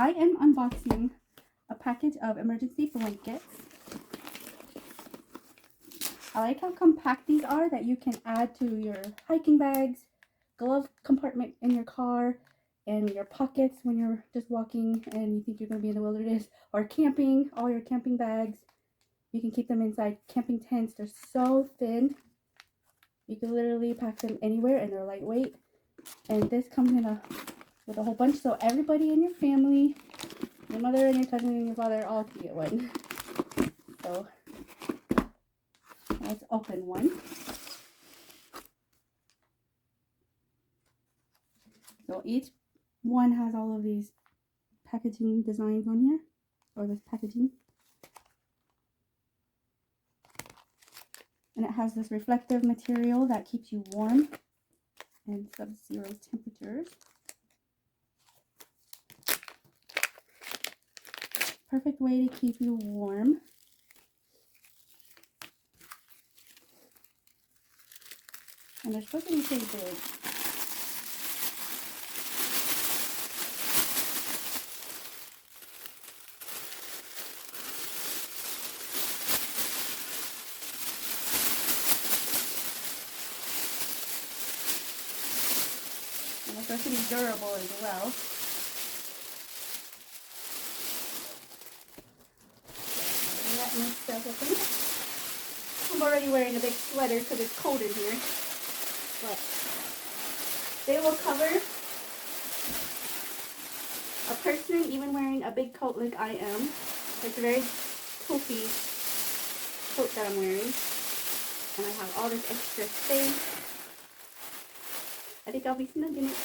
I am unboxing a package of emergency blankets. I like how compact these are, that you can add to your hiking bags, glove compartment in your car, and your pockets when you're just walking and you think you're going to be in the wilderness, or camping, all your camping bags. You can keep them inside camping tents. They're so thin. You can literally pack them anywhere, and they're lightweight. And this comes in with a whole bunch, so everybody in your family, your mother and your cousin and your father, all can get one. So let's open one. So each one has all of these packaging designs on here, or this packaging. And it has this reflective material that keeps you warm in sub-zero temperatures. Perfect way to keep you warm. And they're supposed to be pretty big. And they're supposed to be durable as well. That myself open. I'm already wearing a big sweater because it's cold in here. But they will cover a person even wearing a big coat like I am. It's a very poofy coat that I'm wearing. And I have all this extra space. I think I'll be snug in it.